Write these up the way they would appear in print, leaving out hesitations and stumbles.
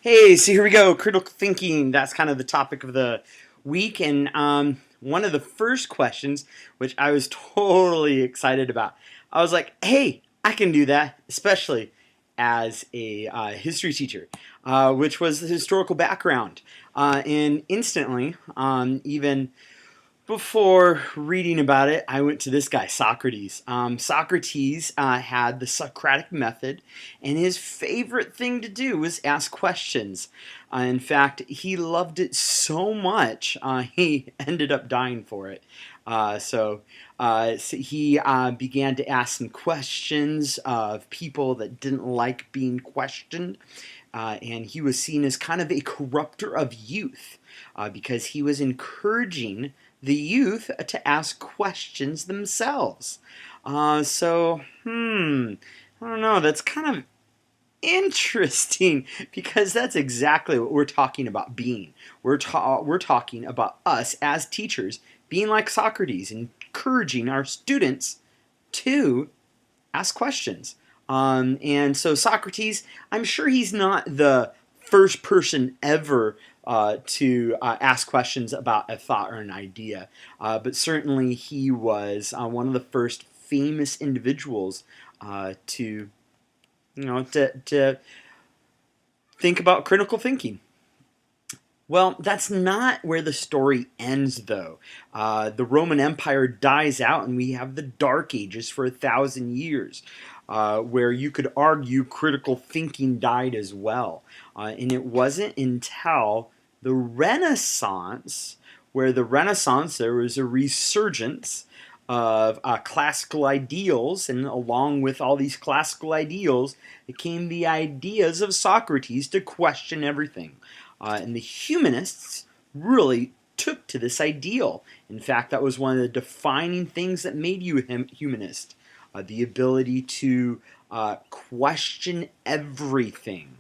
Hey, so here we go. Critical thinking. That's kind of the topic of the week. And one of the first questions, which I was totally excited about, I was like, hey, I can do that, especially as a history teacher, which was the historical background. And instantly, even before reading about it, I went to this guy, Socrates. Socrates had the Socratic method, and his favorite thing to do was ask questions. In fact, he loved it so much, he ended up dying for it. So he began to ask some questions of people that didn't like being questioned. And he was seen as kind of a corrupter of youth because he was encouraging the youth to ask questions themselves. I don't know. That's kind of interesting because that's exactly what we're talking about being. We're talking about us as teachers being like Socrates, encouraging our students to ask questions. And so Socrates, I'm sure he's not the first person ever to ask questions about a thought or an idea, but certainly he was one of the first famous individuals to, to think about critical thinking. Well, that's not where the story ends, though. The Roman Empire dies out, and we have the Dark Ages for 1,000 years, where you could argue critical thinking died as well. And it wasn't until the Renaissance, where there was a resurgence of classical ideals, and along with all these classical ideals, it came the ideas of Socrates to question everything. And the humanists really took to this ideal. In fact, that was one of the defining things that made you a humanist, the ability to question everything.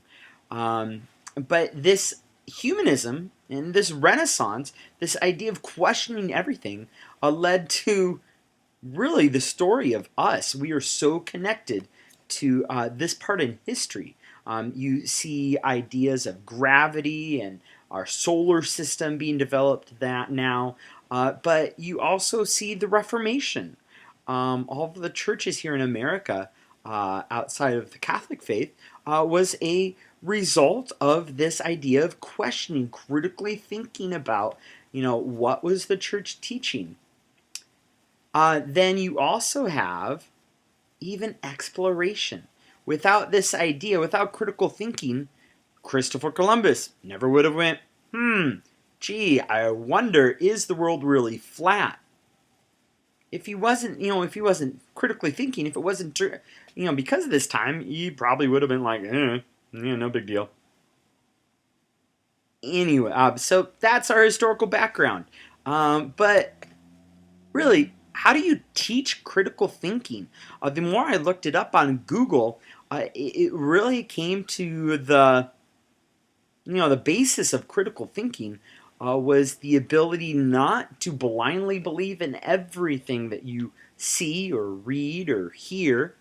But this humanism and this Renaissance, this idea of questioning everything, led to really the story of us. We are so connected to this part in history. You see ideas of gravity and our solar system being developed that now, but you also see the Reformation. All of the churches here in America, outside of the Catholic faith, was a result of this idea of questioning, critically thinking about, what was the church teaching. Then you also have even exploration. Without this idea, without critical thinking, Christopher Columbus never would have went, gee, I wonder, is the world really flat? If he wasn't, if he wasn't critically thinking, if it wasn't, because of this time, he probably would have been like, no big deal. Anyway, so that's our historical background. But really, how do you teach critical thinking? The more I looked it up on Google, it really came to the basis of critical thinking was the ability not to blindly believe in everything that you see or read or hear,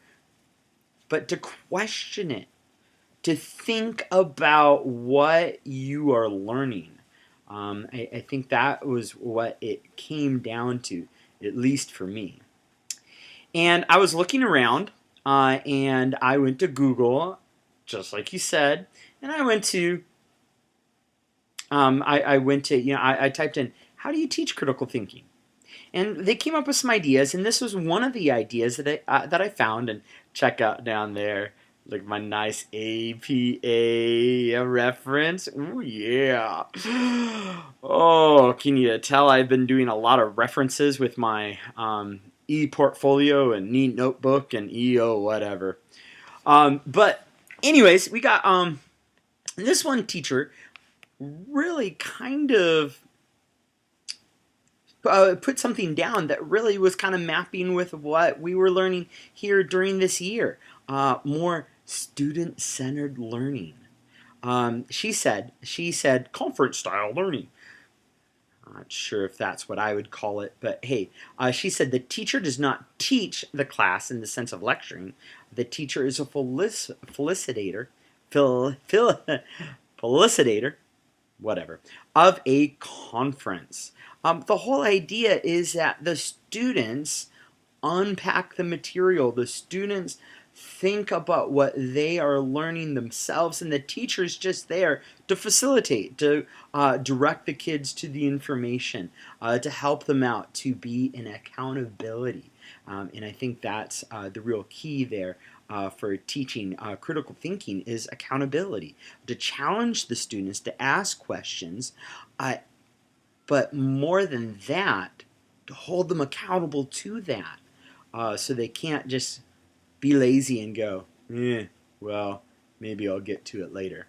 but to question it, to think about what you are learning. I think that was what it came down to, at least for me. And I was looking around, and I went to Google, just like you said, and I went to, I typed in, how do you teach critical thinking? And they came up with some ideas, and this was one of the ideas that I found. And check out down there, like my nice APA reference. Ooh yeah! Oh, can you tell I've been doing a lot of references with my e-portfolio and e-notebook and EO whatever. But anyways, we got this one teacher really kind of put something down that really was kind of mapping with what we were learning here during this year. More student-centered learning. She said conference-style learning. I'm not sure if that's what I would call it, but hey, she said the teacher does not teach the class in the sense of lecturing. The teacher is a felicitator, felicitator, whatever, of a conference. The whole idea is that the students unpack the material. The students think about what they are learning themselves, and the teacher's just there to facilitate, to direct the kids to the information, to help them out, to be in accountability. And I think that's the real key there for teaching critical thinking is accountability, to challenge the students to ask questions, but more than that, to hold them accountable to that. So they can't just be lazy and go, well, maybe I'll get to it later.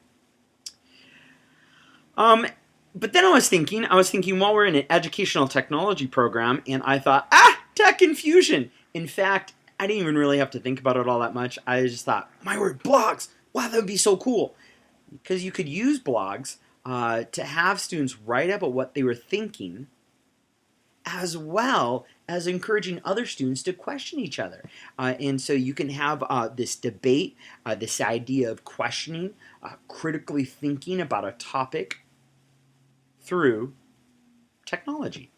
But then I was thinking while we're in an educational technology program, and I thought, tech infusion. In fact, I didn't even really have to think about it all that much. I just thought, my word, blogs. Wow, that would be so cool. Because you could use blogs to have students write about what they were thinking, as well as encouraging other students to question each other. And so you can have this debate, this idea of questioning, critically thinking about a topic through technology.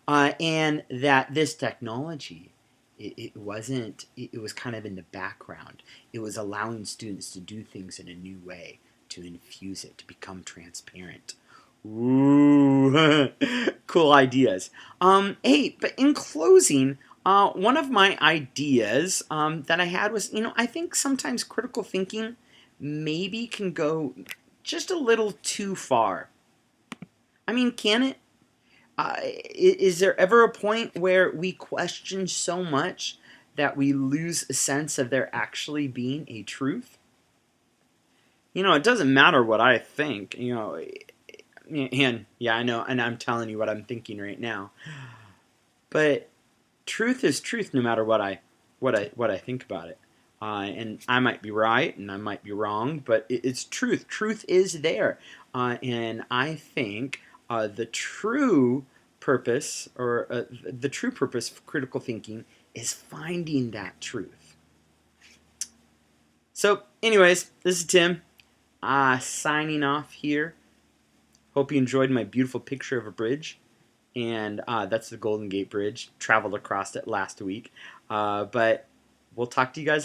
And that this technology, it was kind of in the background. It was allowing students to do things in a new way, to infuse it, to become transparent. Ooh, cool ideas. Hey, but in closing, one of my ideas that I had was, I think sometimes critical thinking maybe can go just a little too far. I mean, can it? Is there ever a point where we question so much that we lose a sense of there actually being a truth? It doesn't matter what I think, and yeah, I know, and I'm telling you what I'm thinking right now. But truth is truth, no matter what I think about it. And I might be right, and I might be wrong, but it's truth. Truth is there, and I think the true purpose, or the true purpose of critical thinking, is finding that truth. So, anyways, this is Tim, signing off here. Hope you enjoyed my beautiful picture of a bridge. And that's the Golden Gate Bridge. Traveled across it last week. But we'll talk to you guys later.